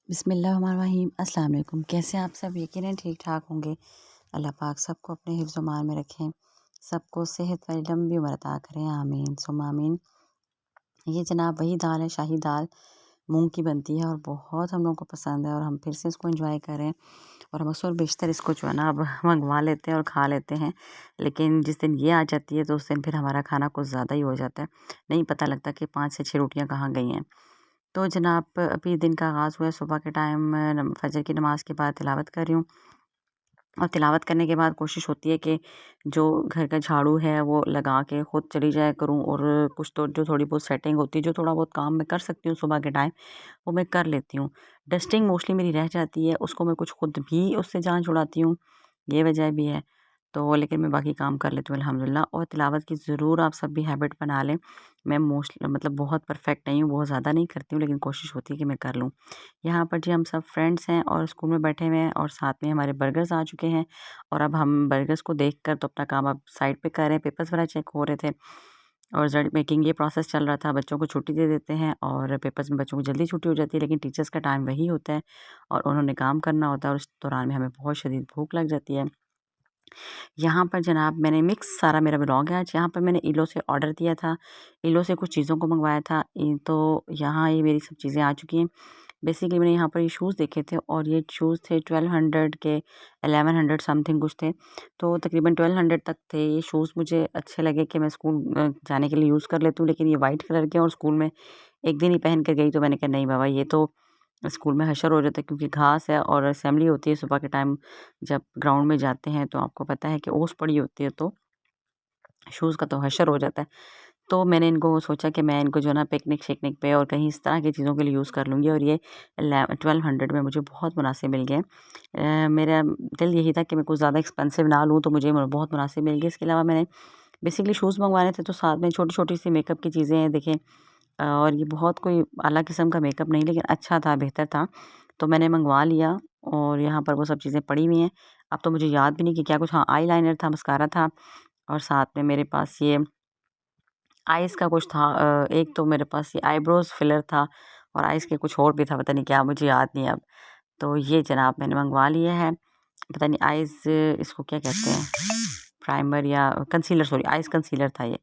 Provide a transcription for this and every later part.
बिस्मिल्लाहिर्रहमानिर्रहीम। अस्सलाम वालेकुम। कैसे आप सब? यकीनन ठीक ठाक होंगे। अल्लाह पाक सबको अपने हिफ्ज़ मान में रखें, सबको सेहत वाली लंबी उम्र अता करें। आमीन सुम्मा आमीन। ये जनाब वही दाल है, शाही दाल मूंग की बनती है और बहुत हम लोगों को पसंद है और हम फिर से इसको एंजॉय करें और हम अक्सर बेशतर इसको जो है ना अब मंगवा लेते हैं और खा लेते हैं। लेकिन जिस दिन ये आ जाती है तो उस दिन फिर हमारा खाना कुछ ज़्यादा ही हो जाता है, नहीं पता लगता कि 5 से 6 रोटियां कहाँ गई हैं। तो जनाब अभी दिन का आगाज़ हुआ है, सुबह के टाइम फजर की नमाज के बाद तिलावत कर रही हूँ और तिलावत करने के बाद कोशिश होती है कि जो घर का झाड़ू है वो लगा के खुद चली जाया करूँ और कुछ तो जो थोड़ी बहुत सेटिंग होती है, जो थोड़ा बहुत काम मैं कर सकती हूँ सुबह के टाइम वो मैं कर लेती हूँ। डस्टिंग मोस्टली मेरी रह जाती है, उसको मैं कुछ खुद भी उससे जान छुड़ाती हूँ, ये वजह भी है। तो लेकिन मैं बाकी काम कर लेती हूँ अल्हम्दुलिल्लाह। और तिलावत की ज़रूर आप सब भी हैबिट बना लें। मैं मोस्ट मतलब बहुत परफेक्ट नहीं हूँ, बहुत ज़्यादा नहीं करती हूँ, लेकिन कोशिश होती है कि मैं कर लूँ। यहाँ पर जी हम सब फ्रेंड्स हैं और स्कूल में बैठे हुए हैं और साथ में हमारे बर्गर्स आ चुके हैं और अब हम बर्गर्स को देखकर तो अपना काम अब साइड पे कर रहे हैं। पेपर्स वगैरह चेक हो रहे थे और रिजल्ट मेकिंग ये प्रोसेस चल रहा था। बच्चों को छुट्टी दे देते हैं और पेपर्स में बच्चों को जल्दी छुट्टी हो जाती है, लेकिन टीचर्स का टाइम वही होता है और उन्होंने काम करना होता है और उस दौरान में हमें बहुत शदीद भूख लग जाती है। यहाँ पर जनाब मैंने मिक्स सारा मेरा व्लॉग है आज। यहाँ पर मैंने ईलो से ऑर्डर दिया था, ईलो से कुछ चीज़ों को मंगवाया था। तो यहाँ ये मेरी सब चीज़ें आ चुकी हैं। बेसिकली मैंने यहाँ पर ये शूज़ देखे थे और ये शूज़ थे 1200 के, 1100 समथिंग कुछ थे। तो तकरीबन 1200 तक थे ये शूज़। मुझे अच्छे लगे कि मैं स्कूल जाने के लिए यूज़ कर लेती हूँ, लेकिन ये वाइट कलर के और स्कूल में एक दिन ही पहन कर गई तो मैंने कहा नहीं बाबा ये तो स्कूल में हशर हो जाता है, क्योंकि घास है और असेंबली होती है सुबह के टाइम जब ग्राउंड में जाते हैं तो आपको पता है कि ओस पड़ी होती है, तो शूज़ का तो हशर हो जाता है। तो मैंने इनको सोचा कि मैं इनको जो है ना पिकनिक शिकनिक पे और कहीं इस तरह की चीज़ों के लिए यूज़ कर लूँगी और ये 1200 में मुझे बहुत मुनासिब मिल गए। मेरा दिल यही था कि मैं कुछ ज़्यादा एक्सपेंसिव ना लूँ, तो मुझे बहुत मुनासिब मिल गए। इसके अलावा मैंने बेसिकली शूज़ मंगवाने थे तो साथ में छोटी-छोटी सी मेकअप की चीज़ें हैं देखें। और ये बहुत कोई आला किस्म का मेकअप नहीं, लेकिन अच्छा था, बेहतर था, तो मैंने मंगवा लिया और यहाँ पर वो सब चीज़ें पड़ी हुई हैं। अब तो मुझे याद भी नहीं कि क्या कुछ, हाँ आईलाइनर था, मस्कारा था और साथ में मेरे पास ये आइज़ का कुछ था। एक तो मेरे पास ये आईब्रोज़ फिलर था और आइज़ के कुछ और भी था, पता नहीं क्या, मुझे याद नहीं अब। तो ये जनाब मैंने मंगवा लिया है। पता नहीं आइज़ इसको क्या कहते हैं, प्राइमर या कंसीलर, सॉरी आइज़ कंसीलर था ये।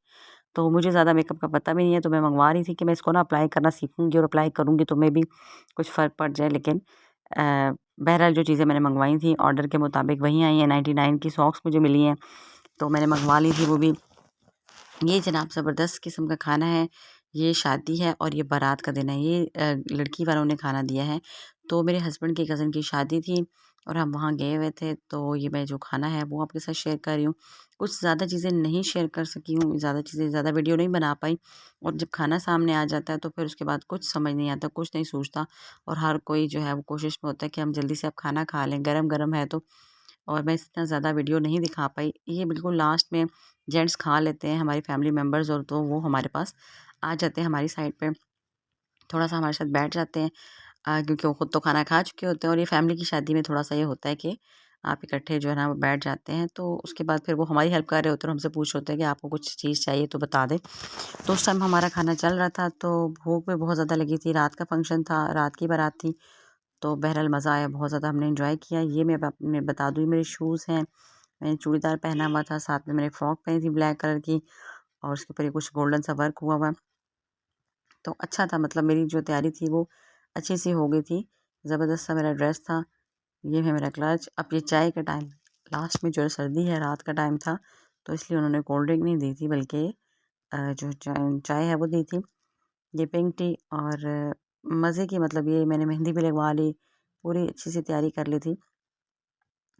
तो मुझे ज़्यादा मेकअप का पता भी नहीं है, तो मैं मंगवा रही थी कि मैं इसको ना अप्लाई करना सीखूँगी और अप्लाई करूँगी तो मे बी कुछ फ़र्क पड़ जाए। लेकिन बहरहाल जो चीज़ें मैंने मंगवाई थी ऑर्डर के मुताबिक वही आई हैं। 99 की सॉक्स मुझे मिली हैं, तो मैंने मंगवा ली थी वो भी। ये जनाब ज़बरदस्त किस्म का खाना है। ये शादी है और ये बारात का दिन है। ये लड़की वालों ने खाना दिया है। तो मेरे हस्बैंड की कज़न की शादी थी और हम वहाँ गए हुए थे, तो ये मैं जो खाना है वो आपके साथ शेयर कर रही हूँ। कुछ ज़्यादा चीज़ें नहीं शेयर कर सकी हूँ, ज़्यादा वीडियो नहीं बना पाई और जब खाना सामने आ जाता है तो फिर उसके बाद कुछ समझ नहीं आता, कुछ नहीं सूझता और हर कोई जो है वो कोशिश में होता है कि हम जल्दी से अब खाना खा लें, गरम-गरम है तो। और मैं इतना ज़्यादा वीडियो नहीं दिखा पाई। ये बिल्कुल लास्ट में जेंट्स खा लेते हैं, हमारी फैमिली मेंबर्स, और तो वो हमारे पास आ जाते हैं हमारी साइड पे, थोड़ा-सा हमारे साथ बैठ जाते हैं। क्योंकि वो खुद तो खाना खा चुके होते हैं और ये फैमिली की शादी में थोड़ा-सा ये होता है कि आप इकट्ठे जो है ना वो बैठ जाते हैं। तो उसके बाद फिर वो हमारी हेल्प कर रहे होते हैं और हमसे पूछ रहे होते हैं कि आपको कुछ चीज़ चाहिए तो बता दें। तो उस टाइम हमारा खाना चल रहा था, तो भूख भी बहुत ज़्यादा लगी थी। रात का फंक्शन था, रात की बारात थी, तो बहरहाल मज़ा आया, बहुत ज़्यादा हमने एंजॉय किया। ये मैं अब आपने बता दूँ, ये मेरे शूज़ हैं। मैंने चूड़ीदार पहना हुआ था, साथ में मैंने फ्रॉक पहनी थी ब्लैक कलर की और उसके ऊपर ये कुछ गोल्डन सा वर्क हुआ हुआ। तो अच्छा था, मतलब मेरी जो तैयारी थी वो अच्छी सी हो गई थी। ज़बरदस्त सा मेरा ड्रेस था। ये है मेरा क्लच। अब ये चाय का टाइम, लास्ट में जो है सर्दी है, रात का टाइम था, तो इसलिए उन्होंने कोल्ड ड्रिंक नहीं दी थी, बल्कि जो चाय है वो दी थी। ये पिंक टी और मज़े की, मतलब ये मैंने मेहंदी भी लगवा ली, पूरी अच्छी सी तैयारी कर ली थी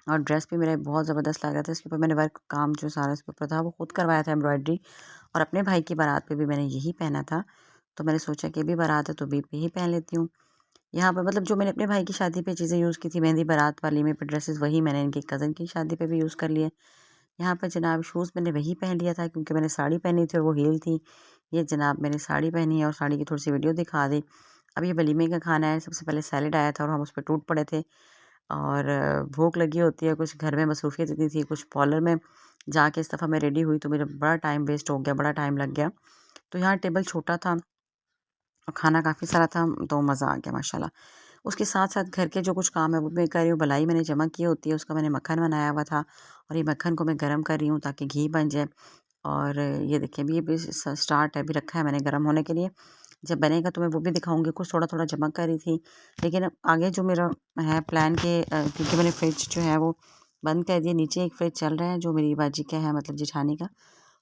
और ड्रेस भी मेरा बहुत ज़बरदस्त लग रहा था। इसके ऊपर मैंने वर्क काम जो सारा इसके ऊपर था वो खुद करवाया था, एम्ब्रॉयडरी, और अपने भाई की बारात पे भी मैंने यही पहना था। तो मैंने सोचा कि अभी बारात है तो भी यही पहन लेती हूँ। यहाँ पर मतलब जो मैंने अपने भाई की शादी पे चीज़ें यूज़ की थी मेहंदी बारात वाली में पे ड्रेसेस, वही मैंने इनकी कज़न की शादी पे भी यूज़ कर लिए। यहाँ पर जनाब शूज़ मैंने वही पहन लिया था क्योंकि मैंने साड़ी पहनी थी और वो हील थी। ये जनाब मैंने साड़ी पहनी है और साड़ी की थोड़ी सी वीडियो दिखा दी। अब ये वलीमे का खाना है। सबसे पहले सैलेड आया था और हम उस पर टूट पड़े थे और भूख लगी होती है, कुछ घर में मसरूफ़ियत इतनी थी, कुछ पार्लर में जाके इस दफ़ा मैं रेडी हुई तो मेरा बड़ा टाइम वेस्ट हो गया, बड़ा टाइम लग गया। तो यहाँ टेबल छोटा था और खाना काफ़ी सारा था, तो मज़ा आ गया माशाल्लाह। उसके साथ साथ घर के जो कुछ काम है वो मैं कर रही हूँ। मलाई मैंने जमा की होती है, उसका मैंने मक्खन बनाया हुआ था और ये मक्खन को मैं गर्म कर रही हूँ ताकि घी बन जाए। और ये देखिए अभी ये भी स्टार्ट है, अभी रखा है मैंने गर्म होने के लिए। जब बनेगा तो मैं वो भी दिखाऊंगी। कुछ थोड़ा थोड़ा चमक कर रही थी, लेकिन अब आगे जो मेरा है प्लान के क्योंकि मैंने फ्रिज जो है वो बंद कर दिया। नीचे एक फ्रिज चल रहा है जो मेरी बाजी का है, मतलब जेठानी का,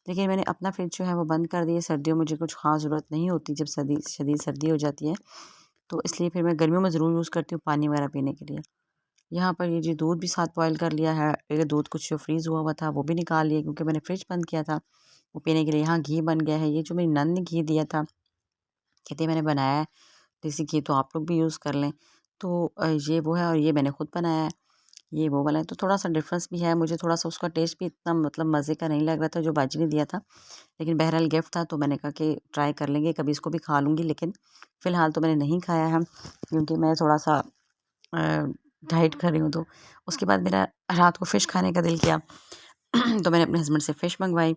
लेकिन मैंने अपना फ्रिज जो है वो बंद कर दिया। सर्दियों में मुझे कुछ ख़ास ज़रूरत नहीं होती, जब शदीद सर्दी हो जाती है तो इसलिए फिर मैं गर्मियों में ज़रूर यूज़ करती हूँ पानी वगैरह पीने के लिए। यहाँ पर ये जो दूध भी साथ बॉयल कर लिया है, ये दूध कुछ जो फ्रीज़ हुआ हुआ था वो भी निकाल लिया क्योंकि मैंने फ्रिज बंद किया था वो पीने के लिए। यहाँ घी बन गया है, ये जो मेरी नंद ने घी दिया था, कहती है मैंने बनाया है देसी घी तो आप लोग भी यूज़ कर लें। तो ये वो है और ये मैंने खुद बनाया है, ये वो वाला है। तो थोड़ा-सा डिफ़रेंस भी है, मुझे थोड़ा-सा उसका टेस्ट भी इतना मतलब मज़े का नहीं लग रहा था जो बाजी ने दिया था। लेकिन बहरहाल गिफ्ट था तो मैंने कहा कि ट्राई कर लेंगे, कभी इसको भी खा लूँगी। लेकिन फ़िलहाल तो मैंने नहीं खाया है क्योंकि मैं थोड़ा-सा डाइट कर रही हूँ। तो उसके बाद मेरा रात को फ़िश खाने का दिल किया तो मैंने अपने हस्बैंड से फ़िश मँगवाई।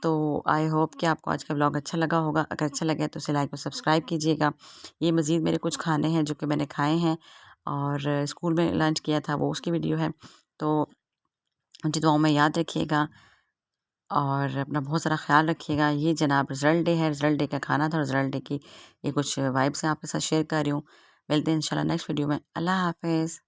तो आई होप कि आपको आज का व्लॉग अच्छा लगा होगा। अगर अच्छा लगा तो इसे लाइक और सब्सक्राइब कीजिएगा। ये मज़ीद मेरे कुछ खाने हैं जो कि मैंने खाए हैं और स्कूल में लंच किया था, वो उसकी वीडियो है। तो मुझे दुआओं में याद रखिएगा और अपना बहुत सारा ख्याल रखिएगा। ये जनाब रिज़ल्ट डे है, रिज़ल्ट डे का खाना था, रिज़ल्ट डे की ये कुछ वाइब्स हैं आपके साथ शेयर कर रही हूँ। मिलते हैं इंशाल्लाह नेक्स्ट वीडियो में। अल्लाह हाफ़िज़।